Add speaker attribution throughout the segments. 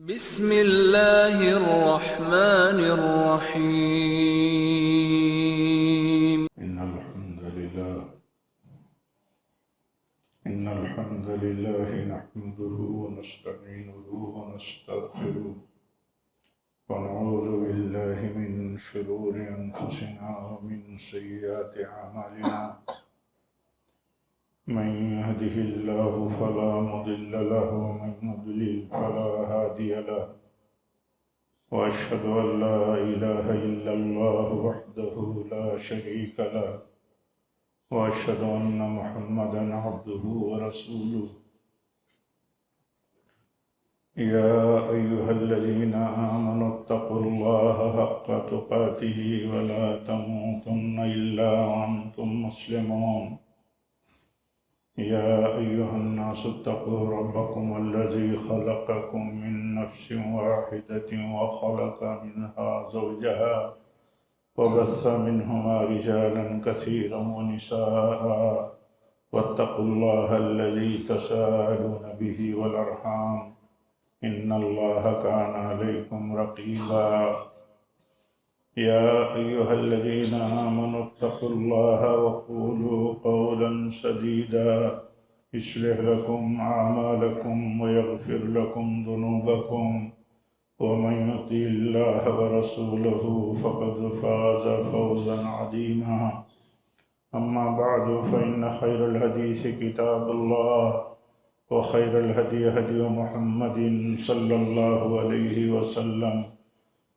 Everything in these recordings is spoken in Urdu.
Speaker 1: بسم اللہ الرحمن الرحیم
Speaker 2: إن الحمد لله نحمده ونستعينه ونستغفره ونعوذ بالله من شرور أنفسنا ومن سيئات أعمالنا من يهده الله فلا مضل له ومن يضلل فلا هادي له وأشهد أن لا إله إلا الله وحده لا شريك له وأشهد أن محمدًا عبده ورسوله يا أيها الذين آمنوا اتقوا الله حق تقاته ولا تموتن إلا وأنتم مسلمون يا أيها الناس اتقوا ربكم الذي خلقكم من نفس واحدة وخلق منها زوجها وبث منهما رجالا كثيرا ونساء واتقوا الله الذي تساءلون به والأرحام إن الله كان عليكم رقيبا يا أيها الذين آمنوا اتقوا الله وقولوا قولا سديدا يصلح لكم أعمالكم ويغفر لكم ذنوبكم ومن يطع الله ورسوله فقد فاز فوزا عظيما أما بعد فإن خير الحديث كتاب الله وخير الهدي هدي محمد صلى الله عليه وسلم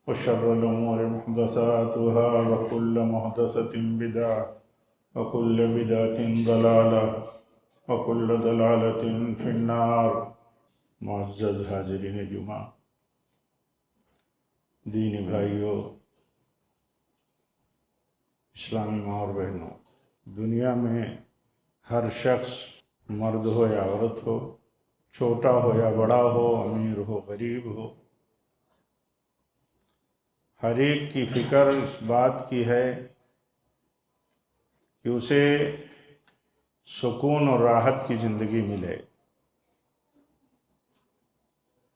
Speaker 2: وشر الأمور محدثاتها وكل محدثة بدعة وكل بدعة ضلالة وكل ضلالة في النار. معزز حاضرین جمعہ، دینی بھائیوں، اسلامی ماں اور بہنوں، دنیا میں ہر شخص، مرد ہو یا عورت ہو، چھوٹا ہو یا بڑا ہو، امیر ہو غریب ہو، ہر ایک کی فکر اس بات کی ہے کہ اسے سکون اور راحت کی زندگی ملے.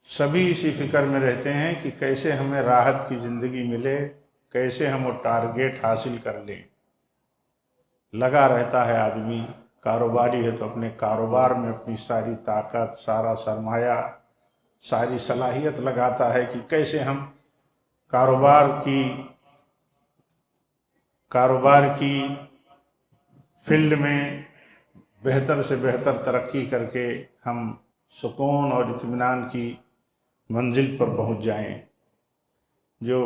Speaker 2: سبھی اسی فکر میں رہتے ہیں کہ کیسے ہمیں راحت کی زندگی ملے، کیسے ہم وہ ٹارگیٹ حاصل کر لیں. لگا رہتا ہے آدمی، کاروباری ہے تو اپنے کاروبار میں اپنی ساری طاقت، سارا سرمایہ، ساری صلاحیت لگاتا ہے کہ کیسے ہم کاروبار کی فیلڈ میں بہتر سے بہتر ترقی کر کے ہم سکون اور اطمینان کی منزل پر پہنچ جائیں. جو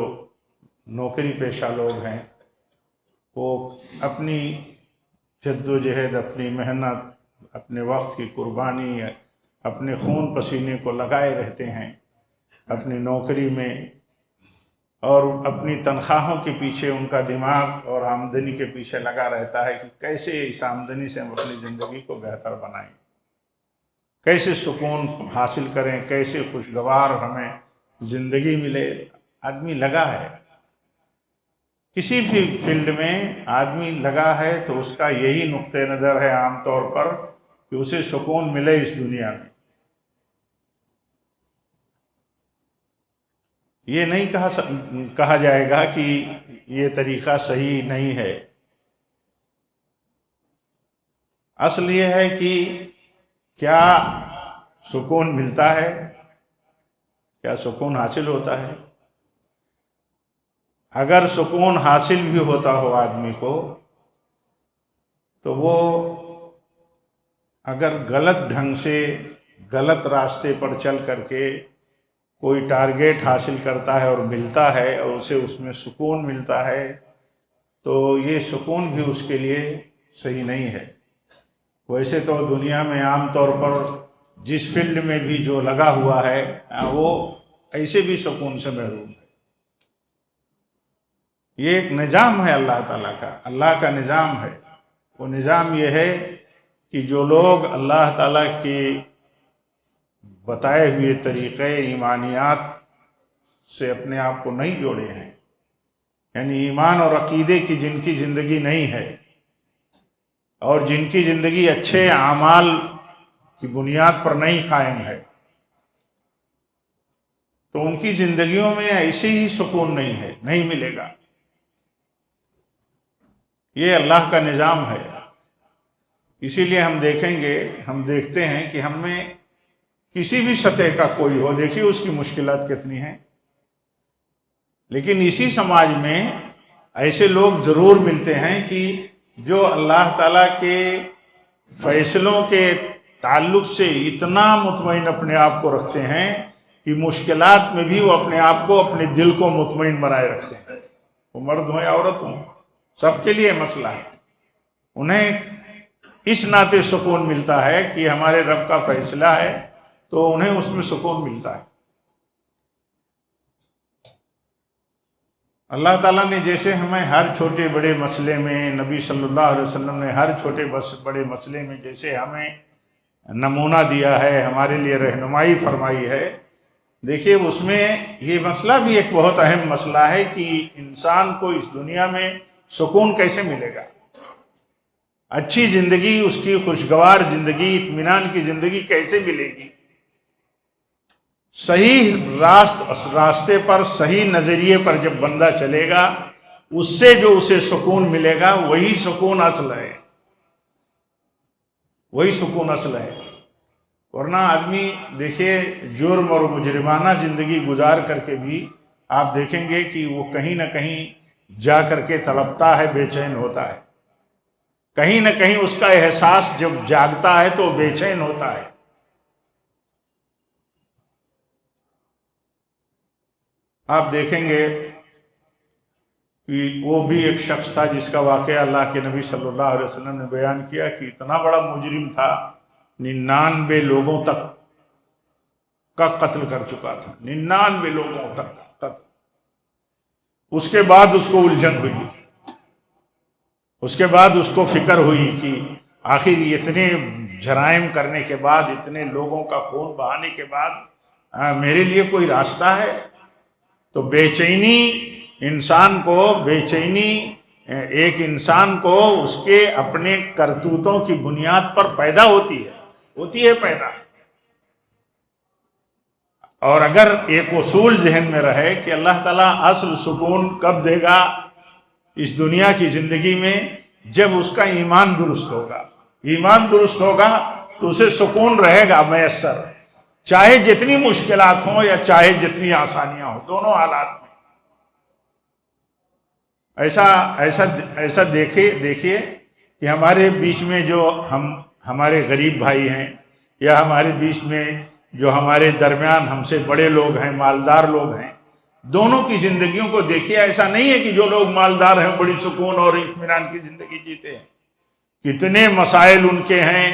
Speaker 2: نوکری پیشہ لوگ ہیں وہ اپنی جد و جہد، اپنی محنت، اپنے وقت کی قربانی، اپنے خون پسینے کو لگائے رہتے ہیں اپنی نوکری میں، اور اپنی تنخواہوں کے پیچھے ان کا دماغ اور آمدنی کے پیچھے لگا رہتا ہے کہ کیسے اس آمدنی سے ہم اپنی زندگی کو بہتر بنائیں، کیسے سکون حاصل کریں، کیسے خوشگوار ہمیں زندگی ملے. آدمی لگا ہے، کسی بھی فیلڈ میں آدمی لگا ہے تو اس کا یہی نقطہ نظر ہے عام طور پر کہ اسے سکون ملے اس دنیا میں. یہ نہیں کہا جائے گا کہ یہ طریقہ صحیح نہیں ہے. اصل یہ ہے کہ کیا سکون ملتا ہے، کیا سکون حاصل ہوتا ہے. اگر سکون حاصل بھی ہوتا ہو آدمی کو تو وہ اگر غلط ڈھنگ سے، غلط راستے پر چل کر کے کوئی ٹارگیٹ حاصل کرتا ہے اور ملتا ہے اور اسے اس میں سکون ملتا ہے تو یہ سکون بھی اس کے لیے صحیح نہیں ہے. ویسے تو دنیا میں عام طور پر جس فیلڈ میں بھی جو لگا ہوا ہے وہ ایسے بھی سکون سے محروم ہے. یہ ایک نظام ہے اللہ تعالیٰ کا، اللہ کا نظام ہے. وہ نظام یہ ہے کہ جو لوگ اللہ تعالیٰ کی بتائے ہوئے طریقے ایمانیات سے اپنے آپ کو نہیں جوڑے ہیں، یعنی ایمان اور عقیدے کی جن کی زندگی نہیں ہے اور جن کی زندگی اچھے اعمال کی بنیاد پر نہیں قائم ہے، تو ان کی زندگیوں میں ایسے ہی سکون نہیں ہے، نہیں ملے گا۔ یہ اللہ کا نظام ہے۔ اسی لیے ہم دیکھتے ہیں کہ ہم میں کسی بھی سطح کا کوئی ہو، دیکھیے اس کی مشکلات کتنی ہیں، لیکن اسی سماج میں ایسے لوگ ضرور ملتے ہیں کہ جو اللہ تعالیٰ کے فیصلوں کے تعلق سے اتنا مطمئن اپنے آپ کو رکھتے ہیں کہ مشکلات میں بھی وہ اپنے آپ کو، اپنے دل کو مطمئن بنائے رکھتے ہیں۔ وہ مرد ہوں یا عورت ہوں، سب کے لیے مسئلہ ہے۔ انہیں اس ناطے سکون ملتا ہے کہ ہمارے رب کا فیصلہ ہے، تو انہیں اس میں سکون ملتا ہے۔ اللہ تعالیٰ نے جیسے ہمیں ہر چھوٹے بڑے مسئلے میں، نبی صلی اللہ علیہ وسلم نے ہر چھوٹے بڑے مسئلے میں جیسے ہمیں نمونہ دیا ہے، ہمارے لیے رہنمائی فرمائی ہے، دیکھیے اس میں یہ مسئلہ بھی ایک بہت اہم مسئلہ ہے کہ انسان کو اس دنیا میں سکون کیسے ملے گا، اچھی زندگی، اس کی خوشگوار زندگی، اطمینان کی زندگی کیسے ملے گی۔ صحیح راستے پر، صحیح نظریے پر جب بندہ چلے گا، اس سے جو اسے سکون ملے گا وہی سکون اصل ہے، وہی سکون اصل ہے۔ ورنہ آدمی دیکھیے جرم اور مجرمانہ زندگی گزار کر کے بھی آپ دیکھیں گے کہ وہ کہیں نہ کہیں جا کر کے تڑپتا ہے، بے چین ہوتا ہے، کہیں نہ کہیں اس کا احساس جب جاگتا ہے تو بے چین ہوتا ہے۔ آپ دیکھیں گے کہ وہ بھی ایک شخص تھا جس کا واقعہ اللہ کے نبی صلی اللہ علیہ وسلم نے بیان کیا کہ اتنا بڑا مجرم تھا، 99 لوگوں تک کا قتل کر چکا تھا، 99 لوگوں تک کا قتل۔ اس کے بعد اس کو الجھن ہوئی، اس کے بعد اس کو فکر ہوئی کہ آخر اتنے جرائم کرنے کے بعد، اتنے لوگوں کا خون بہانے کے بعد میرے لیے کوئی راستہ ہے؟ تو بے چینی ایک انسان کو اس کے اپنے کرتوتوں کی بنیاد پر پیدا ہوتی ہے پیدا۔ اور اگر ایک اصول ذہن میں رہے کہ اللہ تعالیٰ اصل سکون کب دے گا اس دنیا کی زندگی میں، جب اس کا ایمان درست ہوگا۔ ایمان درست ہوگا تو اسے سکون رہے گا میسر، چاہے جتنی مشکلات ہوں یا چاہے جتنی آسانیاں ہوں، دونوں حالات میں۔ ایسا دیکھیے کہ ہمارے بیچ میں جو ہمارے غریب بھائی ہیں، یا ہمارے بیچ میں جو ہمارے درمیان ہم سے بڑے لوگ ہیں، مالدار لوگ ہیں، دونوں کی زندگیوں کو دیکھیے۔ ایسا نہیں ہے کہ جو لوگ مالدار ہیں بڑی سکون اور اطمینان کی زندگی جیتے ہیں، کتنے مسائل ان کے ہیں،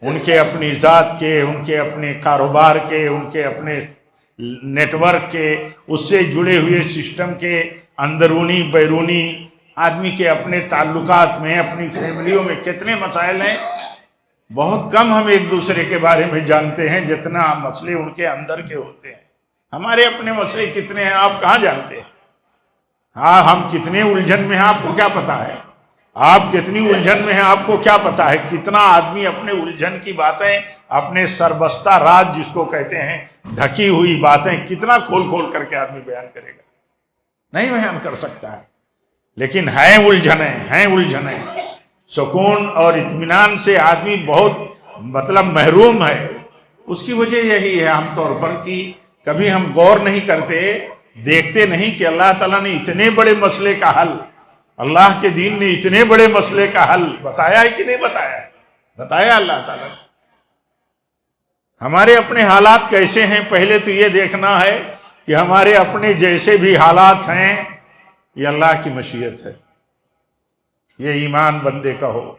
Speaker 2: ان کے اپنی ذات کے، ان کے اپنے کاروبار کے، ان کے اپنے نیٹ ورک کے، اس سے جڑے ہوئے سسٹم کے، اندرونی بیرونی آدمی کے اپنے تعلقات میں، اپنی فیملیوں میں کتنے مسائل ہیں۔ بہت کم ہم ایک دوسرے کے بارے میں جانتے ہیں جتنا مسئلے ان کے اندر کے ہوتے ہیں۔ ہمارے اپنے مسئلے کتنے ہیں آپ کہاں جانتے ہیں؟ ہاں، ہم کتنے الجھن میں ہیں آپ کو کیا پتا ہے؟ آپ کتنی الجھن میں ہیں آپ کو کیا پتا ہے؟ کتنا آدمی اپنے الجھن کی باتیں، اپنے سربستہ راز جس کو کہتے ہیں، ڈھکی ہوئی باتیں کتنا کھول کھول کر کے آدمی بیان کرے گا؟ نہیں بیان کر سکتا ہے۔ لیکن ہیں الجھنیں، سکون اور اطمینان سے آدمی بہت محروم ہے۔ اس کی وجہ یہی ہے عام طور پر کہ کبھی ہم غور نہیں کرتے، دیکھتے نہیں کہ اللہ تعالیٰ نے اتنے بڑے مسئلے کا حل، اللہ کے دین نے اتنے بڑے مسئلے کا حل بتایا ہے کہ نہیں بتایا ہے؟ بتایا اللہ تعالیٰ۔ ہمارے اپنے حالات کیسے ہیں پہلے تو یہ دیکھنا ہے کہ ہمارے اپنے جیسے بھی حالات ہیں، یہ اللہ کی مشیت ہے، یہ ایمان بندے کا ہو،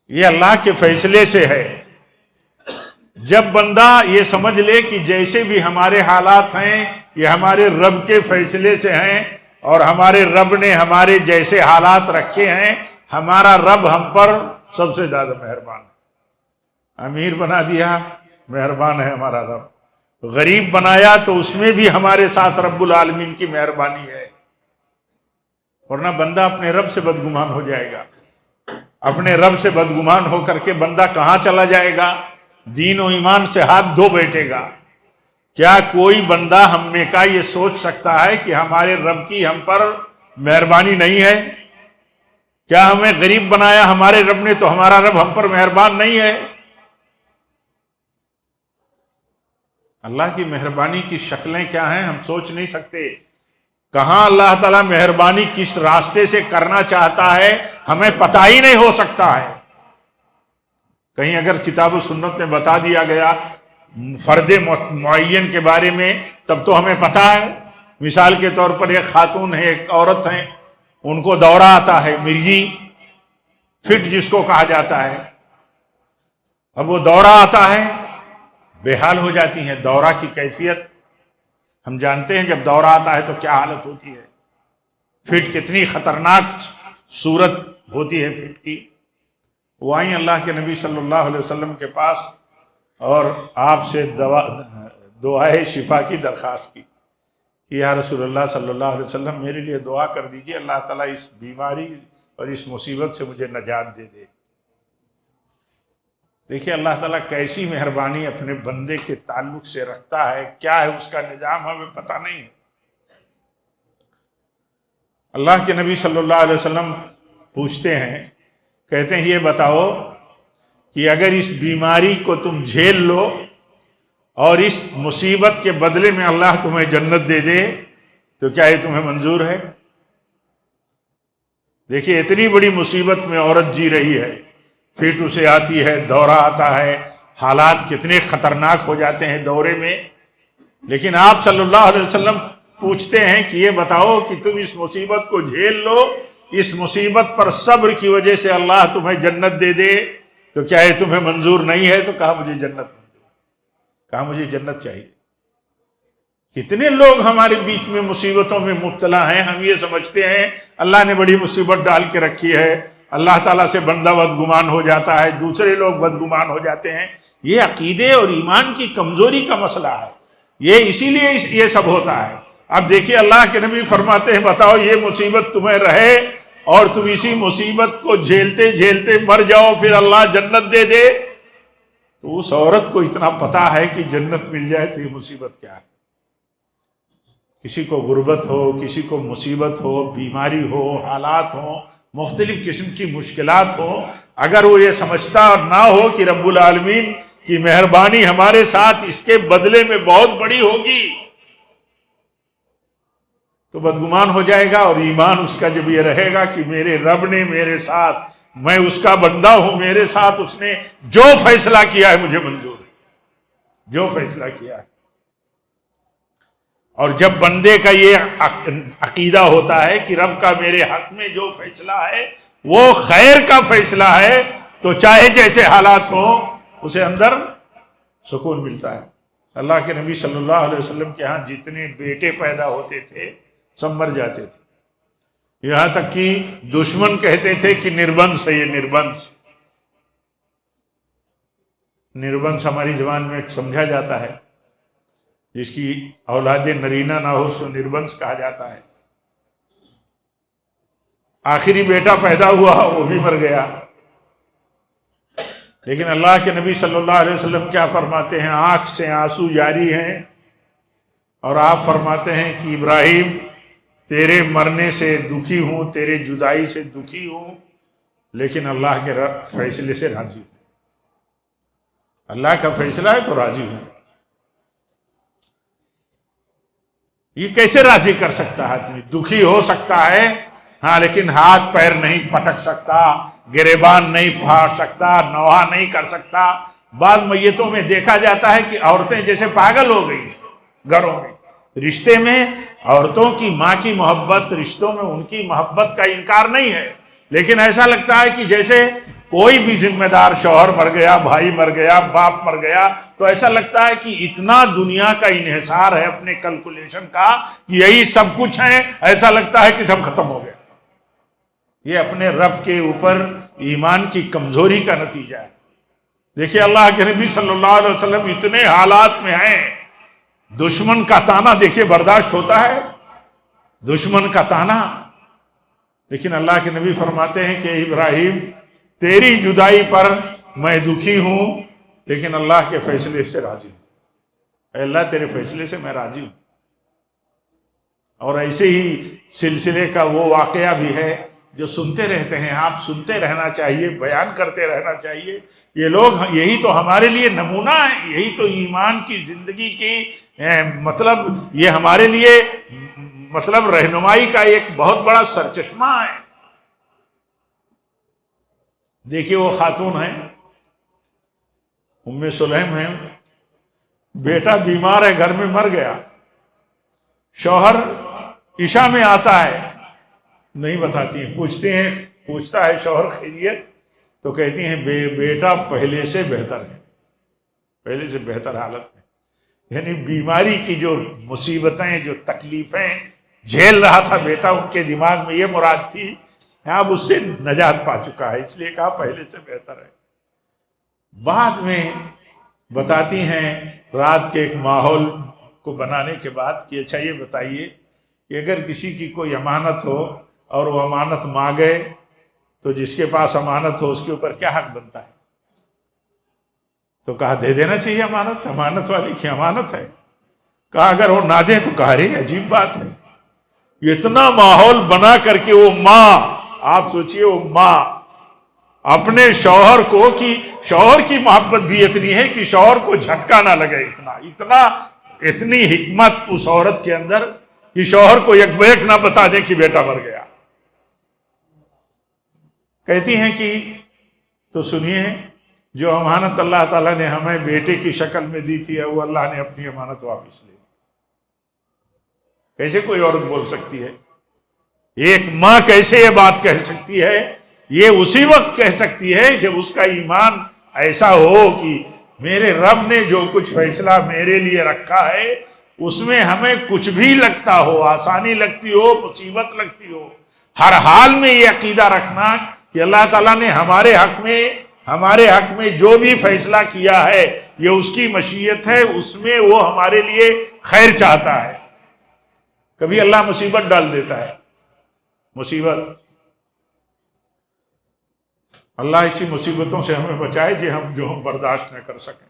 Speaker 2: یہ اللہ کے فیصلے سے ہے۔ جب بندہ یہ سمجھ لے کہ جیسے بھی ہمارے حالات ہیں یہ ہمارے رب کے فیصلے سے ہیں، اور ہمارے رب نے ہمارے جیسے حالات رکھے ہیں، ہمارا رب ہم پر سب سے زیادہ مہربان ہے۔ امیر بنا دیا، مہربان ہے ہمارا رب، غریب بنایا تو اس میں بھی ہمارے ساتھ رب العالمین کی مہربانی ہے۔ ورنہ بندہ اپنے رب سے بدگمان ہو جائے گا۔ اپنے رب سے بدگمان ہو کر کے بندہ کہاں چلا جائے گا؟ دین و ایمان سے ہاتھ دھو بیٹھے گا، کیا کوئی بندہ ہم میں کا یہ سوچ سکتا ہے کہ ہمارے رب کی ہم پر مہربانی نہیں ہے؟ کیا ہمیں غریب بنایا ہمارے رب نے تو ہمارا رب ہم پر مہربان نہیں ہے؟ اللہ کی مہربانی کی شکلیں کیا ہیں ہم سوچ نہیں سکتے. کہاں اللہ تعالیٰ مہربانی کس راستے سے کرنا چاہتا ہے ہمیں پتہ ہی نہیں ہو سکتا ہے. کہیں اگر کتاب و سنت میں بتا دیا گیا فرد معین کے بارے میں تب تو ہمیں پتہ ہے. مثال کے طور پر ایک خاتون ہے، ایک عورت ہے، ان کو دورہ آتا ہے، مرگی فٹ جس کو کہا جاتا ہے. اب وہ دورہ آتا ہے، بے حال ہو جاتی ہیں. دورہ کی کیفیت ہم جانتے ہیں، جب دورہ آتا ہے تو کیا حالت ہوتی ہے. فٹ کتنی خطرناک صورت ہوتی ہے فٹ کی. وہ آئیں اللہ کے نبی صلی اللہ علیہ وسلم کے پاس اور آپ سے دعائے شفا کی درخواست کی کہ یا رسول اللہ صلی اللہ علیہ وسلم میرے لیے دعا کر دیجئے، اللہ تعالیٰ اس بیماری اور اس مصیبت سے مجھے نجات دے دے. دیکھیے اللہ تعالیٰ کیسی مہربانی اپنے بندے کے تعلق سے رکھتا ہے، کیا ہے اس کا نظام ہمیں پتہ نہیں ہے. اللہ کے نبی صلی اللہ علیہ وسلم پوچھتے ہیں، کہتے ہیں یہ بتاؤ کہ اگر اس بیماری کو تم جھیل لو اور اس مصیبت کے بدلے میں اللہ تمہیں جنت دے دے تو کیا یہ تمہیں منظور ہے؟ دیکھیے اتنی بڑی مصیبت میں عورت جی رہی ہے، فٹ اسے آتی ہے، دورہ آتا ہے، حالات کتنے خطرناک ہو جاتے ہیں دورے میں، لیکن آپ صلی اللہ علیہ وسلم پوچھتے ہیں کہ یہ بتاؤ کہ تم اس مصیبت کو جھیل لو، اس مصیبت پر صبر کی وجہ سے اللہ تمہیں جنت دے دے تو کیا یہ تمہیں منظور نہیں ہے؟ تو کہا مجھے جنت منظور، کہا مجھے جنت چاہیے. کتنے لوگ ہمارے بیچ میں مصیبتوں میں مبتلا ہیں، ہم یہ سمجھتے ہیں اللہ نے بڑی مصیبت ڈال کے رکھی ہے، اللہ تعالیٰ سے بندہ بدگمان ہو جاتا ہے، دوسرے لوگ بدگمان ہو جاتے ہیں. یہ عقیدے اور ایمان کی کمزوری کا مسئلہ ہے، یہ اسی لیے یہ سب ہوتا ہے. اب دیکھیے اللہ کے نبی فرماتے ہیں بتاؤ یہ مصیبت تمہیں رہے اور تم اسی مصیبت کو جھیلتے جھیلتے مر جاؤ پھر اللہ جنت دے دے. تو اس عورت کو اتنا پتا ہے کہ جنت مل جائے تو یہ مصیبت کیا ہے. کسی کو غربت ہو، کسی کو مصیبت ہو، بیماری ہو، حالات ہوں، مختلف قسم کی مشکلات ہو، اگر وہ یہ سمجھتا نہ ہو کہ رب العالمین کی مہربانی ہمارے ساتھ اس کے بدلے میں بہت بڑی ہوگی تو بدگمان ہو جائے گا. اور ایمان اس کا جب یہ رہے گا کہ میرے رب نے میرے ساتھ، میں اس کا بندہ ہوں، میرے ساتھ اس نے جو فیصلہ کیا ہے مجھے منظور ہے، جو فیصلہ کیا ہے. اور جب بندے کا یہ عقیدہ ہوتا ہے کہ رب کا میرے حق میں جو فیصلہ ہے وہ خیر کا فیصلہ ہے تو چاہے جیسے حالات ہوں اسے اندر سکون ملتا ہے. اللہ کے نبی صلی اللہ علیہ وسلم کے ہاں جتنے بیٹے پیدا ہوتے تھے سب مر جاتے تھے، یہاں تک کہ دشمن کہتے تھے کہ نربنس ہے، یہ نربنس. نربنس ہماری زبان میں سمجھا جاتا ہے جس کی اولاد نرینہ نہ ہو اس کو نربنس کہا جاتا ہے. آخری بیٹا پیدا ہوا وہ بھی مر گیا. لیکن اللہ کے نبی صلی اللہ علیہ وسلم کیا فرماتے ہیں؟ آنکھ سے آنسو جاری ہیں اور آپ فرماتے ہیں کہ ابراہیم تیرے مرنے سے دکھی ہوں، تیرے جدائی سے دکھی ہوں، لیکن اللہ کے فیصلے سے راضی ہوں. اللہ کا فیصلہ ہے تو راضی ہوں. یہ کیسے راضی کر سکتا ہے آدمی؟ دکھی ہو سکتا ہے ہاں، لیکن ہاتھ پیر نہیں پٹک سکتا، گریبان نہیں پھاڑ سکتا، نوحہ نہیں کر سکتا. بعض میتوں میں دیکھا جاتا ہے کہ عورتیں جیسے پاگل ہو گئی گھروں میں. رشتے میں عورتوں کی ماں کی محبت، رشتوں میں ان کی محبت کا انکار نہیں ہے، لیکن ایسا لگتا ہے کہ جیسے کوئی بھی ذمہ دار، شوہر مر گیا، بھائی مر گیا، باپ مر گیا تو ایسا لگتا ہے کہ اتنا دنیا کا انحصار ہے اپنے کیلکولیشن کا کہ یہی سب کچھ ہے، ایسا لگتا ہے کہ سب ختم ہو گیا. یہ اپنے رب کے اوپر ایمان کی کمزوری کا نتیجہ ہے. دیکھیے اللہ کے نبی صلی اللہ علیہ وسلم اتنے حالات میں ہیں، دشمن کا تانا دیکھیے برداشت ہوتا ہے، دشمن کا تانا، لیکن اللہ کے نبی فرماتے ہیں کہ ابراہیم تیری جدائی پر میں دکھی ہوں لیکن اللہ کے فیصلے سے راضی ہوں. اے اللہ تیرے فیصلے سے میں راضی ہوں. اور ایسے ہی سلسلے کا وہ واقعہ بھی ہے جو سنتے رہتے ہیں. آپ سنتے رہنا چاہیے، بیان کرتے رہنا چاہیے. یہ لوگ یہی تو ہمارے لیے نمونہ ہے، یہی تو ایمان کی زندگی کی مطلب یہ ہمارے لیے مطلب رہنمائی کا ایک بہت بڑا سرچشمہ ہے. دیکھیے وہ خاتون ہیں ام سلیم ہیں، بیٹا بیمار ہے، گھر میں مر گیا. شوہر عشاء میں آتا ہے، نہیں بتاتی ہیں. پوچھتا ہے شوہر خیریت؟ تو کہتی ہیں بیٹا پہلے سے بہتر ہے، پہلے سے بہتر حالت میں. یعنی بیماری کی جو مصیبتیں، جو تکلیفیں جھیل رہا تھا بیٹا، ان کے دماغ میں یہ مراد تھی اب اس سے نجات پا چکا ہے، اس لیے کہا پہلے سے بہتر ہے. بعد میں بتاتی ہیں رات کے ایک ماحول کو بنانے کے بعد کہ اچھا یہ بتائیے کہ اگر کسی کی کوئی امانت ہو اور وہ امانت مانگے تو جس کے پاس امانت ہو اس کے اوپر کیا حق بنتا ہے؟ تو کہا دے دینا چاہیے امانت، امانت والی کی امانت ہے. کہا اگر وہ نہ دے تو کہا رہے عجیب بات ہے. اتنا ماحول بنا کر کے وہ ماں، آپ سوچئے وہ ماں اپنے شوہر کو، کہ شوہر کی محبت بھی اتنی ہے کہ شوہر کو جھٹکا نہ لگے. اتنی حکمت اس عورت کے اندر کہ شوہر کو یک بیک نہ بتا دیں کہ بیٹا مر گیا. کہتی ہیں کہ تو سنیے، جو امانت اللہ تعالیٰ نے ہمیں بیٹے کی شکل میں دی تھی وہ اللہ نے اپنی امانت واپس لی. کیسے کوئی عورت بول سکتی ہے؟ ایک ماں کیسے یہ بات کہہ سکتی ہے؟ یہ اسی وقت کہہ سکتی ہے جب اس کا ایمان ایسا ہو کہ میرے رب نے جو کچھ فیصلہ میرے لیے رکھا ہے اس میں ہمیں کچھ بھی لگتا ہو، آسانی لگتی ہو، مصیبت لگتی ہو، ہر حال میں یہ عقیدہ رکھنا کہ اللہ تعالیٰ نے ہمارے حق میں جو بھی فیصلہ کیا ہے یہ اس کی مشیت ہے، اس میں وہ ہمارے لیے خیر چاہتا ہے. کبھی اللہ مصیبت ڈال دیتا ہے، مصیبت. اللہ اسی مصیبتوں سے ہمیں بچائے جو ہم برداشت نہ کر سکیں.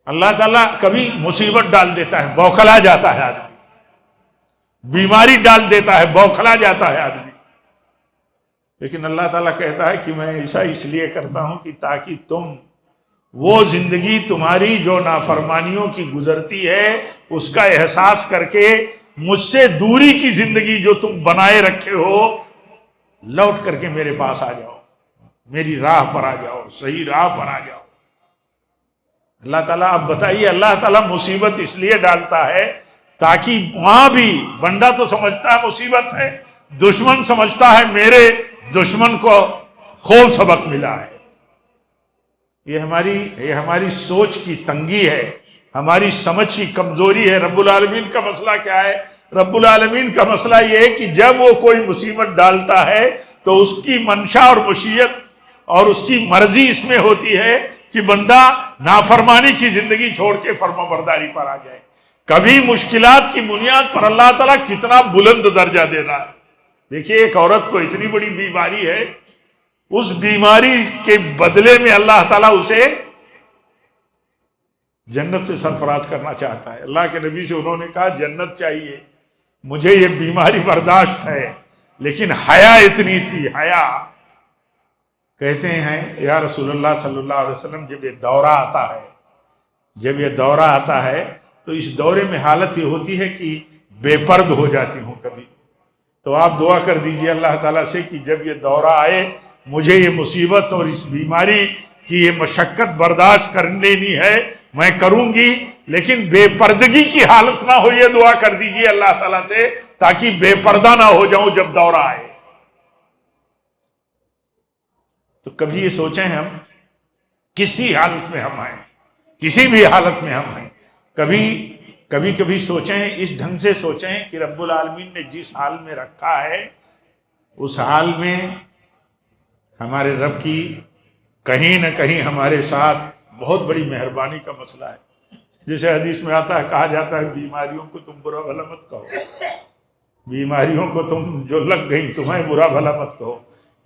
Speaker 2: اللہ تعالیٰ کبھی مصیبت ڈال دیتا ہے، بوکھلا جاتا ہے آدمی. بیماری ڈال دیتا ہے، بوکھلا جاتا ہے آدمی. لیکن اللہ تعالیٰ کہتا ہے کہ میں ایسا اس لیے کرتا ہوں کہ تاکہ تم وہ زندگی تمہاری جو نافرمانیوں کی گزرتی ہے اس کا احساس کر کے مجھ سے دوری کی زندگی جو تم بنائے رکھے ہو لوٹ کر کے میرے پاس آ جاؤ، میری راہ پر آ جاؤ، صحیح راہ پر آ جاؤ. اللہ تعالیٰ اب بتائیے، اللہ تعالیٰ مصیبت اس لیے ڈالتا ہے تاکہ وہاں بھی بندہ تو سمجھتا ہے مصیبت ہے، دشمن سمجھتا ہے میرے دشمن کو خوب سبق ملا ہے. یہ ہماری سوچ کی تنگی ہے، ہماری سمجھ کی کمزوری ہے. رب العالمین کا مسئلہ کیا ہے؟ رب العالمین کا مسئلہ یہ ہے کہ جب وہ کوئی مصیبت ڈالتا ہے تو اس کی منشا اور مشیت اور اس کی مرضی اس میں ہوتی ہے کہ بندہ نافرمانی کی زندگی چھوڑ کے فرما برداری پر آ جائے. کبھی مشکلات کی بنیاد پر اللہ تعالیٰ کتنا بلند درجہ دے رہا ہے. دیکھیے ایک عورت کو اتنی بڑی بیماری ہے، اس بیماری کے بدلے میں اللہ تعالیٰ اسے جنت سے سرفراز کرنا چاہتا ہے. اللہ کے نبی سے انہوں نے کہا جنت چاہیے، مجھے یہ بیماری برداشت ہے، لیکن حیا اتنی تھی، حیا. کہتے ہیں یا رسول اللہ صلی اللہ علیہ وسلم جب یہ دورہ آتا ہے تو اس دورے میں حالت یہ ہوتی ہے کہ بے پرد ہو جاتی ہوں کبھی. تو آپ دعا کر دیجئے اللہ تعالیٰ سے کہ جب یہ دورہ آئے مجھے یہ مصیبت اور اس بیماری کی یہ مشقت برداشت کر لینی ہے، میں کروں گی، لیکن بے پردگی کی حالت نہ ہو. یہ دعا کر دیجئے اللہ تعالیٰ سے تاکہ بے پردہ نہ ہو جاؤں جب دورہ آئے. تو کبھی یہ سوچیں ہم کسی حالت میں ہم آئیں، کسی بھی حالت میں ہم ہیں، کبھی سوچیں، اس ڈھنگ سے سوچیں کہ رب العالمین نے جس حال میں رکھا ہے اس حال میں ہمارے رب کی کہیں نہ کہیں ہمارے ساتھ بہت بڑی مہربانی کا مسئلہ ہے. جیسے حدیث میں آتا ہے، کہا جاتا ہے بیماریوں کو تم برا بھلا مت کہو، بیماریوں کو تم جو لگ گئیں تمہیں برا بھلا مت کہو.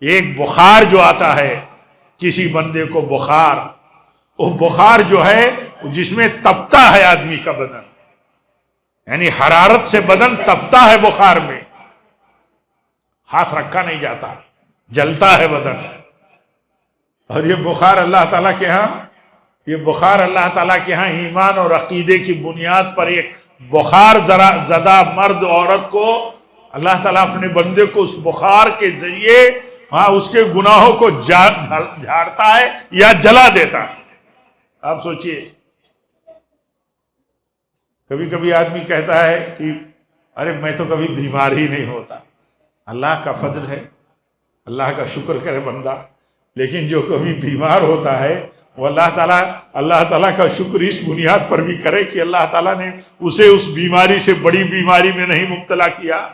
Speaker 2: ایک بخار جو آتا ہے کسی بندے کو، وہ بخار جو ہے جس میں تپتا ہے آدمی کا بدن، یعنی حرارت سے بدن تپتا ہے بخار میں، ہاتھ رکھا نہیں جاتا، جلتا ہے بدن. اور یہ بخار اللہ تعالیٰ کے ہاں، یہ بخار اللہ تعالیٰ کے ہاں ایمان اور عقیدے کی بنیاد پر ایک بخار زدہ مرد عورت کو اللہ تعالیٰ اپنے بندے کو اس بخار کے ذریعے اس کے گناہوں کو جھاڑتا ہے یا جلا دیتا ہے. آپ سوچئے، کبھی کبھی آدمی کہتا ہے کہ ارے میں تو کبھی بیمار ہی نہیں ہوتا. اللہ کا فضل ہے، اللہ کا شکر کرے بندہ، لیکن جو کبھی بیمار ہوتا ہے وہ اللہ تعالیٰ کا شکر اس بنیاد پر بھی کرے کہ اللہ تعالیٰ نے اسے اس بیماری سے بڑی بیماری میں نہیں مبتلا کیا،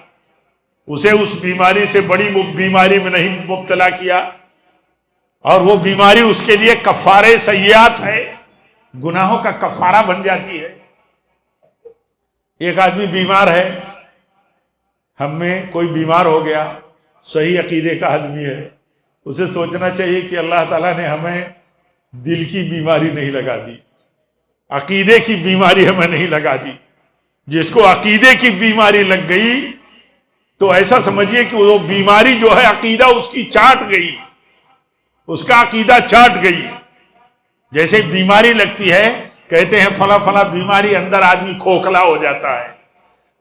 Speaker 2: اسے اس بیماری سے بڑی بیماری میں نہیں مبتلا کیا، اور وہ بیماری اس کے لیے کفارے سیئات ہے، گناہوں کا کفارہ بن جاتی ہے. ایک آدمی بیمار ہے، ہم میں کوئی بیمار ہو گیا، صحیح عقیدے کا آدمی ہے، اسے سوچنا چاہیے کہ اللہ تعالیٰ نے ہمیں دل کی بیماری نہیں لگا دی، عقیدے کی بیماری ہمیں نہیں لگا دی. جس کو عقیدے کی بیماری لگ گئی تو ایسا سمجھیے کہ وہ بیماری جو ہے عقیدہ اس کی چاٹ گئی، اس کا عقیدہ چاٹ گئی. جیسے بیماری لگتی ہے، کہتے ہیں فلاں فلاں بیماری، اندر آدمی کھوکھلا ہو جاتا ہے.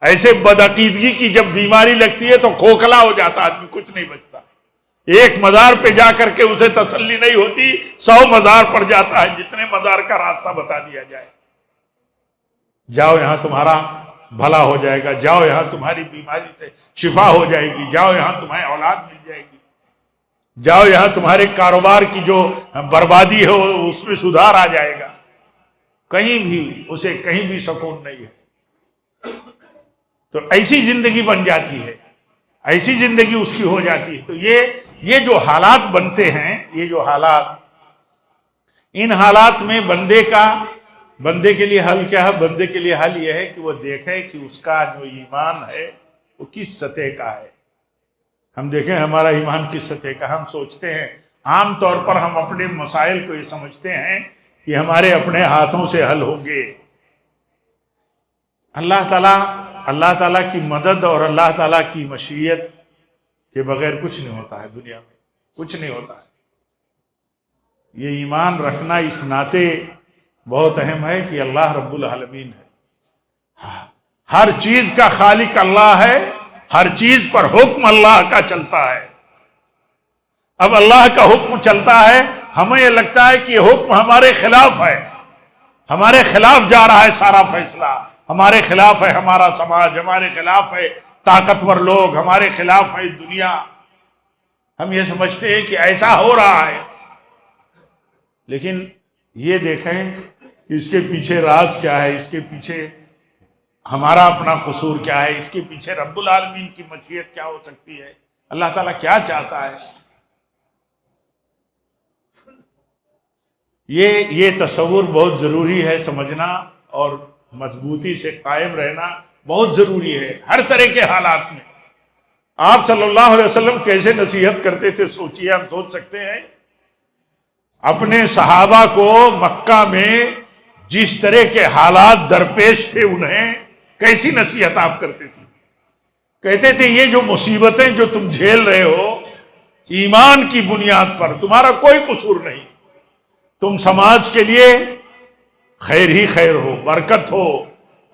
Speaker 2: ایسے بدعقیدگی کی جب بیماری لگتی ہے تو کھوکھلا ہو جاتا آدمی، کچھ نہیں بچتا. ایک مزار پہ جا کر کے اسے تسلی نہیں ہوتی، 100 مزار پر جاتا ہے، جتنے مزار کا راستہ بتا دیا جائے. جاؤ یہاں تمہارا بھلا ہو جائے گا، جاؤ یہاں تمہاری بیماری سے شفا ہو جائے گی، جاؤ یہاں تمہیں اولاد مل جائے گی، جاؤ یہاں تمہارے کاروبار کی جو بربادی ہو اس میں سدھار آ جائے گا. کہیں بھی اسے کہیں بھی سکون نہیں ہے. تو ایسی زندگی بن جاتی ہے، ایسی زندگی اس کی ہو جاتی ہے. تو یہ جو حالات بنتے ہیں، یہ جو حالات، ان حالات میں بندے کے لیے حل کیا ہے؟ بندے کے لیے حل یہ ہے کہ وہ دیکھے کہ اس کا جو ایمان ہے وہ کس سطح کا ہے. ہم دیکھیں ہمارا ایمان کس سطح کا. ہم سوچتے ہیں، عام طور پر ہم اپنے مسائل کو یہ سمجھتے ہیں کہ ہمارے اپنے ہاتھوں سے حل ہوں گے. اللہ تعالیٰ کی مدد اور اللہ تعالیٰ کی مشیت کے بغیر کچھ نہیں ہوتا ہے دنیا میں، کچھ نہیں ہوتا ہے. یہ ایمان رکھنا اس ناطے بہت اہم ہے کہ اللہ رب العالمین ہے، ہر چیز کا خالق اللہ ہے، ہر چیز پر حکم اللہ کا چلتا ہے. اب اللہ کا حکم چلتا ہے، ہمیں یہ لگتا ہے کہ یہ حکم ہمارے خلاف ہے، ہمارے خلاف جا رہا ہے سارا فیصلہ، ہمارے خلاف ہے ہمارا سماج، ہمارے خلاف ہے طاقتور لوگ، ہمارے خلاف ہے دنیا. ہم یہ سمجھتے ہیں کہ ایسا ہو رہا ہے، لیکن یہ دیکھیں کہ اس کے پیچھے راز کیا ہے، اس کے پیچھے ہمارا اپنا قصور کیا ہے، اس کے پیچھے رب العالمین کی مشیت کیا ہو سکتی ہے، اللہ تعالیٰ کیا چاہتا ہے. یہ تصور بہت ضروری ہے سمجھنا، اور مضبوطی سے قائم رہنا بہت ضروری ہے ہر طرح کے حالات میں. آپ صلی اللہ علیہ وسلم کیسے نصیحت کرتے تھے سوچئے. ہم سوچ سکتے ہیں اپنے صحابہ کو مکہ میں جس طرح کے حالات درپیش تھے انہیں کیسی نصیحت آپ کرتے تھے. کہتے تھے یہ جو مصیبتیں جو تم جھیل رہے ہو ایمان کی بنیاد پر، تمہارا کوئی قصور نہیں، تم سماج کے لیے خیر ہی خیر ہو، برکت ہو،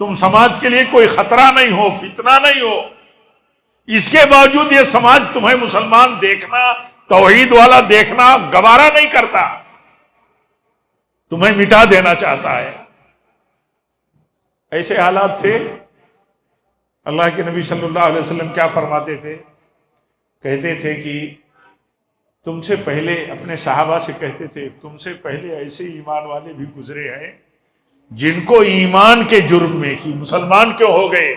Speaker 2: تم سماج کے لیے کوئی خطرہ نہیں ہو، فتنہ نہیں ہو. اس کے باوجود یہ سماج تمہیں مسلمان دیکھنا، توحید والا دیکھنا گوارا نہیں کرتا، تمہیں مٹا دینا چاہتا ہے. ایسے حالات تھے. اللہ کے نبی صلی اللہ علیہ وسلم کیا فرماتے تھے؟ کہتے تھے کہ تم سے پہلے، اپنے صحابہ سے کہتے تھے، تم سے پہلے ایسے ایمان والے بھی گزرے ہیں جن کو ایمان کے جرم میں کہ مسلمان کیوں ہو گئے،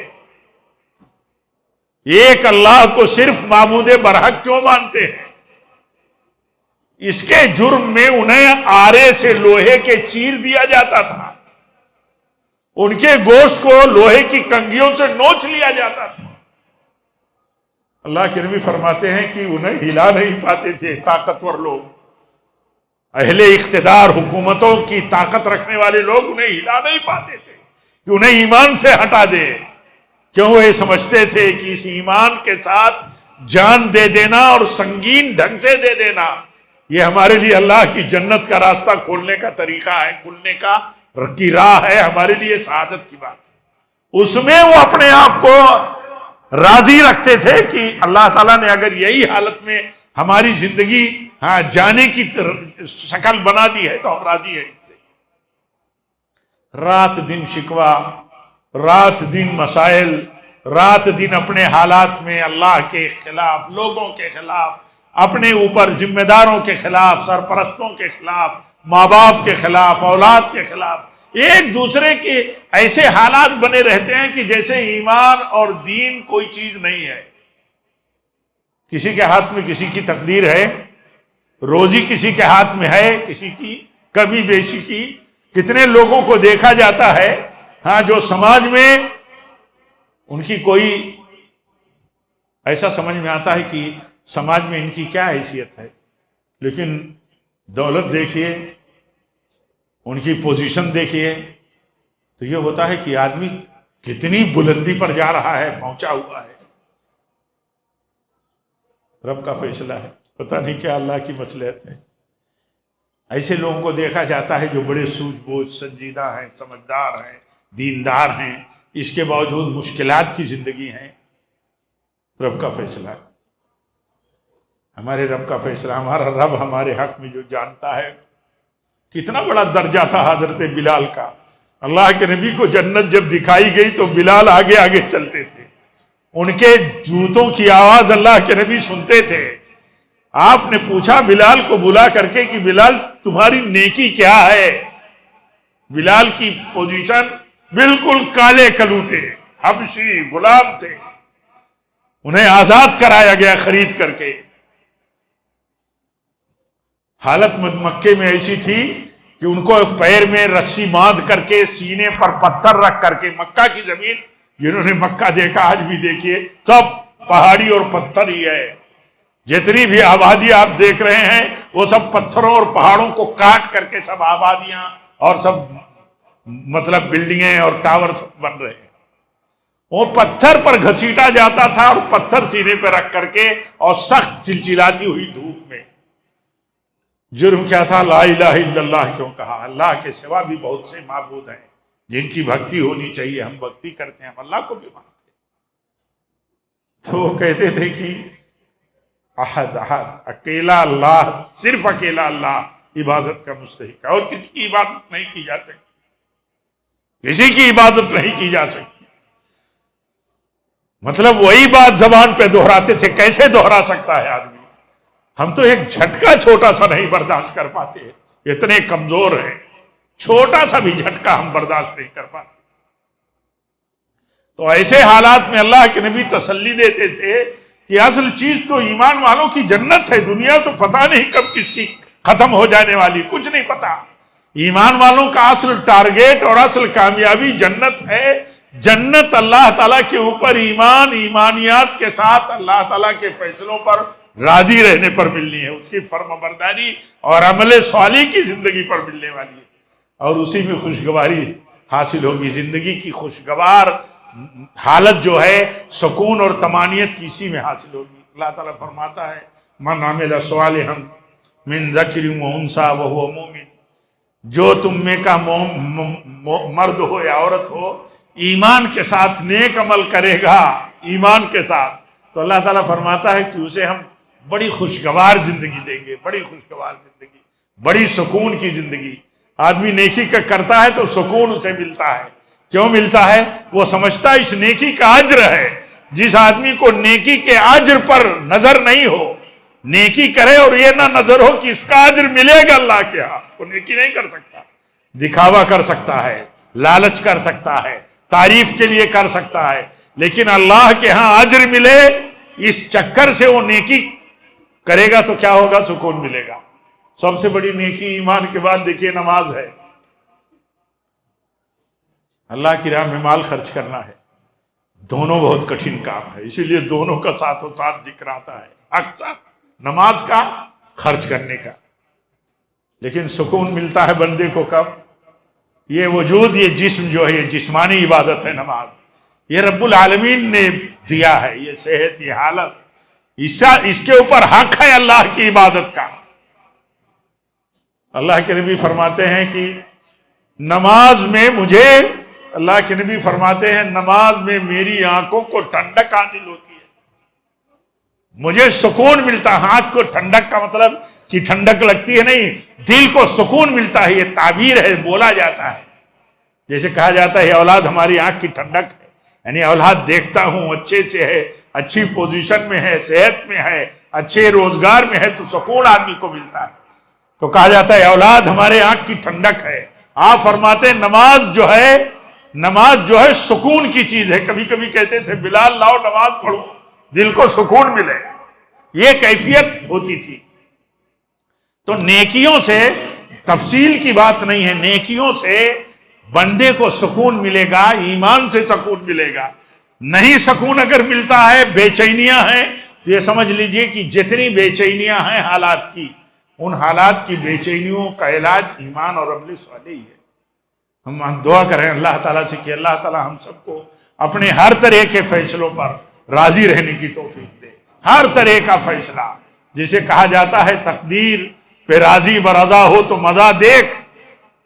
Speaker 2: ایک اللہ کو صرف معبود برحق کیوں مانتے ہیں، اس کے جرم میں انہیں آرے سے لوہے کے چیر دیا جاتا تھا، ان کے گوشت کو لوہے کی کنگھیوں سے نوچ لیا جاتا تھا. اللہ کے نبی فرماتے ہیں کہ انہیں ہلا نہیں پاتے تھے طاقتور لوگ. اہل اقتدار حکومتوں کی طاقت رکھنے والے لوگ انہیں ہلا نہیں پاتے تھے کہ انہیں ایمان سے ہٹا دے. کیوں؟ وہ سمجھتے تھے کہ اس ایمان کے ساتھ جان دے دینا اور سنگین ڈھنگ سے دے دینا یہ ہمارے لیے اللہ کی جنت کا راستہ کھولنے کا طریقہ ہے، کھلنے کی راہ ہے، ہمارے لیے سعادت کی بات ہے. اس میں وہ اپنے آپ کو راضی رکھتے تھے کہ اللہ تعالیٰ نے اگر یہی حالت میں ہماری زندگی جانے کی شکل بنا دی ہے تو ہم راضی ہیں ان سے. رات دن شکوہ، رات دن مسائل، رات دن اپنے حالات میں اللہ کے خلاف، لوگوں کے خلاف، اپنے اوپر ذمہ داروں کے خلاف، سرپرستوں کے خلاف، ماں باپ کے خلاف، اولاد کے خلاف، ایک دوسرے کے ایسے حالات بنے رہتے ہیں کہ جیسے ایمان اور دین کوئی چیز نہیں ہے. کسی کے ہاتھ میں کسی کی تقدیر ہے، روزی کسی کے ہاتھ میں ہے، کسی کی کمی بیشی کی. کتنے لوگوں کو دیکھا جاتا ہے جو سماج میں ان کی کوئی ایسا سمجھ میں آتا ہے کہ سماج میں ان کی کیا حیثیت ہے، لیکن دولت دیکھیے، ان کی پوزیشن دیکھیے تو یہ ہوتا ہے کہ آدمی کتنی بلندی پر جا رہا ہے، پہنچا ہوا ہے. رب کا فیصلہ ہے، پتہ نہیں کیا اللہ کی مصلحت ہے. ایسے لوگوں کو دیکھا جاتا ہے جو بڑے سوجھ بوجھ، سنجیدہ ہیں، سمجھدار ہیں، دیندار ہیں، اس کے باوجود مشکلات کی زندگی ہیں. رب کا فیصلہ ہے، ہمارے رب کا فیصلہ. ہمارا رب ہمارے حق میں جو جانتا ہے. کتنا بڑا درجہ تھا حضرت بلال کا. اللہ کے نبی کو جنت جب دکھائی گئی تو بلال آگے آگے چلتے تھے، ان کے جوتوں کی آواز اللہ کے نبی سنتے تھے. آپ نے پوچھا بلال کو بلا کر کے کہ بلال تمہاری نیکی کیا ہے؟ بلال کی پوزیشن بالکل کالے کلوٹے حبشی غلام تھے، انہیں آزاد کرایا گیا خرید کر کے. حالت مکے میں ایسی تھی کہ ان کو پیر میں رسی باندھ کر کے، سینے پر پتھر رکھ کر کے، مکہ کی زمین جنہوں نے مکہ دیکھا آج بھی دیکھیے سب پہاڑی اور پتھر ہی ہے. جتنی بھی آبادی آپ دیکھ رہے ہیں وہ سب پتھروں اور پہاڑوں کو کاٹ کر کے سب آبادیاں اور سب مطلب بلڈنگیں اور ٹاور سب بن رہے ہیں. وہ پتھر پر گھسیٹا جاتا تھا اور پتھر سینے پہ رکھ کر کے اور سخت چلچلاتی ہوئی دھوپ میں. جرم کیا تھا؟ لا الہ الا اللہ کیوں کہا؟ اللہ کے سوا بھی بہت سے معبود ہیں جن کی بھکتی ہونی چاہیے، ہم بھکتی کرتے ہیں، ہم اللہ کو بھی مانتے ہیں. تو وہ کہتے تھے کہ احد احد، اکیلا اللہ، صرف اکیلا اللہ عبادت کا مستحق ہے، اور کسی کی عبادت نہیں کی جا سکتی، کسی کی عبادت نہیں کی جا سکتی. مطلب وہی بات زبان پہ دہراتے تھے. کیسے دہرا سکتا ہے آدمی؟ ہم تو ایک جھٹکا چھوٹا سا نہیں برداشت کر پاتے، اتنے کمزور ہیں، چھوٹا سا بھی جھٹکا ہم برداشت نہیں کر پاتے. تو ایسے حالات میں اللہ کے نبی تسلی دیتے تھے کہ اصل چیز تو ایمان والوں کی جنت ہے. دنیا تو پتہ نہیں کب کس کی ختم ہو جانے والی، کچھ نہیں پتا. ایمان والوں کا اصل ٹارگیٹ اور اصل کامیابی جنت ہے. جنت اللہ تعالیٰ کے اوپر ایمان، ایمانیات کے ساتھ اللہ تعالیٰ کے فیصلوں پر راضی رہنے پر ملنی ہے، اس کی فرما برداری اور عمل صالح کی زندگی پر ملنے والی ہے، اور اسی میں خوشگواری حاصل ہوگی. زندگی کی خوشگوار حالت جو ہے سکون اور طمانینت کی اسی میں حاصل ہوگی. اللہ تعالیٰ فرماتا ہے من عمل صالحا من ذکر و انثی وہو مومن، جو تم میں کا مرد ہو یا عورت ہو ایمان کے ساتھ نیک عمل کرے گا، ایمان کے ساتھ، تو اللہ تعالیٰ فرماتا ہے کہ اسے ہم بڑی خوشگوار زندگی دیں گے، بڑی خوشگوار زندگی، بڑی سکون کی زندگی. آدمی نیکی کا کرتا ہے تو سکون اسے ملتا ہے. کیوں ملتا ہے؟ وہ سمجھتا ہے اس نیکی کا اجر ہے. جس آدمی کو نیکی کے اجر پر نظر نہیں ہو، نیکی کرے اور یہ نہ نظر ہو کہ اس کا اجر ملے گا اللہ کے ہاں، وہ نیکی نہیں کر سکتا. دکھاوا کر سکتا ہے، لالچ کر سکتا ہے، تعریف کے لیے کر سکتا ہے، لیکن اللہ کے ہاں اجر ملے اس چکر سے وہ نیکی کرے گا تو کیا ہوگا؟ سکون ملے گا. سب سے بڑی نیکی ایمان کے بعد دیکھیے نماز ہے. اللہ کی راہ میں مال خرچ کرنا ہے، دونوں بہت کٹھن کام ہے، اسی لیے دونوں کا ساتھ و ساتھ ذکر آتا ہے اکثر، نماز کا، خرچ کرنے کا. لیکن سکون ملتا ہے بندے کو کب؟ یہ وجود، یہ جسم جو ہے، یہ جسمانی عبادت ہے نماز، یہ رب العالمین نے دیا ہے، یہ صحت، یہ حالت، اس کے اوپر حق ہے اللہ کی عبادت کا۔ اللہ کے نبی فرماتے ہیں کہ نماز میں مجھے، اللہ کے نبی فرماتے ہیں نماز میں میری آنکھوں کو ٹھنڈک حاصل ہوتی ہے، مجھے سکون ملتا ہے۔ آنکھ کو ٹھنڈک کا مطلب کہ ٹھنڈک لگتی ہے نہیں، دل کو سکون ملتا ہے، یہ تعبیر ہے، بولا جاتا ہے۔ جیسے کہا جاتا ہے اولاد ہماری آنکھ کی ٹھنڈک ہے، یعنی اولاد دیکھتا ہوں اچھے سے ہے، اچھی پوزیشن میں ہے، صحت میں ہے، اچھے روزگار میں ہے، تو سکون آدمی کو ملتا ہے، تو کہا جاتا ہے اولاد ہمارے آنکھ کی ٹھنڈک ہے۔ آپ فرماتے ہیں نماز جو ہے سکون کی چیز ہے۔ کبھی کبھی کہتے تھے بلال لاؤ نماز پڑھو، دل کو سکون ملے، یہ کیفیت ہوتی تھی۔ تو نیکیوں سے، تفصیل کی بات نہیں ہے، نیکیوں سے بندے کو سکون ملے گا، ایمان سے سکون ملے گا۔ نہیں سکون اگر ملتا ہے، بے چینیاں ہیں، تو یہ سمجھ لیجئے کہ جتنی بے چینیاں ہیں حالات کی، ان حالات کی بے چینیوں کا علاج ایمان اور عمل صالح ہی ہے۔ ہم دعا کریں اللہ تعالیٰ سے کہ اللہ تعالیٰ ہم سب کو اپنے ہر طرح کے فیصلوں پر راضی رہنے کی توفیق دے۔ ہر طرح کا فیصلہ، جسے کہا جاتا ہے تقدیر پہ راضی برضا ہو تو مزہ دیکھ،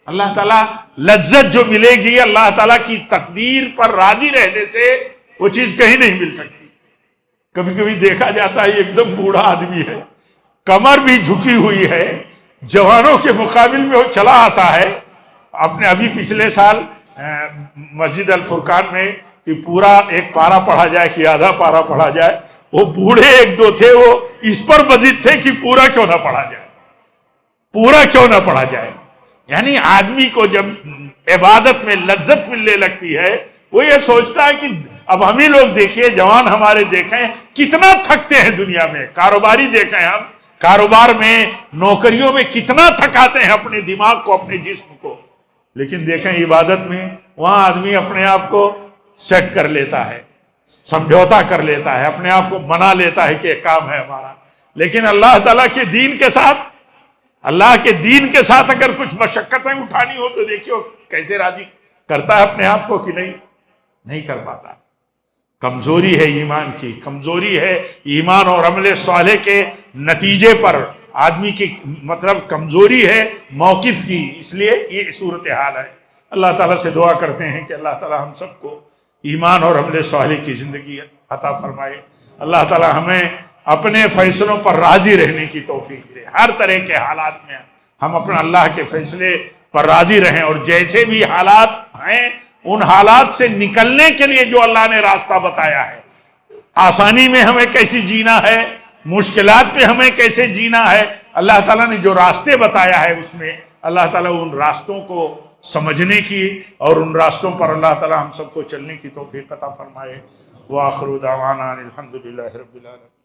Speaker 2: اللہ تعالیٰ لذت جو ملے گی اللہ تعالیٰ کی تقدیر پر راضی رہنے سے، وہ چیز کہیں نہیں مل سکتی۔ کبھی کبھی دیکھا جاتا ہے ایک دم بوڑھا آدمی ہے، کمر بھی جھکی ہوئی ہے، جوانوں کے مقابل میں وہ چلا آتا ہے۔ ابھی پچھلے سال مسجد الفرقان میں کہ پورا ایک پارا پڑھا جائے کہ آدھا پارا پڑھا جائے، وہ بوڑھے ایک دو تھے، وہ اس پر بضد تھے کہ پورا کیوں نہ پڑھا جائے، پورا کیوں نہ پڑھا جائے۔ یعنی آدمی کو جب عبادت میں لذت ملنے لگتی ہے، وہ یہ سوچتا ہے کہ اب ہم ہی لوگ دیکھیے، جوان ہمارے دیکھیں کتنا تھکتے ہیں دنیا میں، کاروباری دیکھیں ہم، کاروبار میں، نوکریوں میں کتنا تھکاتے ہیں اپنے دماغ کو، اپنے جسم کو، لیکن دیکھیں عبادت میں وہاں آدمی اپنے آپ کو سیٹ کر لیتا ہے، سمجھوتا کر لیتا ہے، اپنے آپ کو منا لیتا ہے کہ ایک کام ہے ہمارا۔ لیکن اللہ تعالیٰ کے دین کے ساتھ، اللہ کے دین کے ساتھ اگر کچھ مشقتیں اٹھانی ہو تو دیکھیے کیسے راضی کرتا ہے اپنے آپ کو کہ نہیں کر پاتا۔ کمزوری ہے ایمان کی، کمزوری ہے ایمان اور عمل صالح کے نتیجے پر آدمی کی، مطلب کمزوری ہے موقف کی، اس لیے یہ صورتحال ہے۔ اللہ تعالیٰ سے دعا کرتے ہیں کہ اللہ تعالیٰ ہم سب کو ایمان اور عمل صالح کی زندگی عطا فرمائے۔ اللہ تعالیٰ ہمیں اپنے فیصلوں پر راضی رہنے کی توفیق دے، ہر طرح کے حالات میں ہم اپنا اللہ کے فیصلے پر راضی رہیں، اور جیسے بھی حالات ہیں ان حالات سے نکلنے کے لیے جو اللہ نے راستہ بتایا ہے، آسانی میں ہمیں کیسے جینا ہے، مشکلات پہ ہمیں کیسے جینا ہے، اللہ تعالیٰ نے جو راستے بتایا ہے اس میں اللہ تعالیٰ ان راستوں کو سمجھنے کی اور ان راستوں پر اللہ تعالیٰ ہم سب کو چلنے کی توفیق عطا فرمائے۔ وآخر دعوانا الحمدللہ رب العالمین۔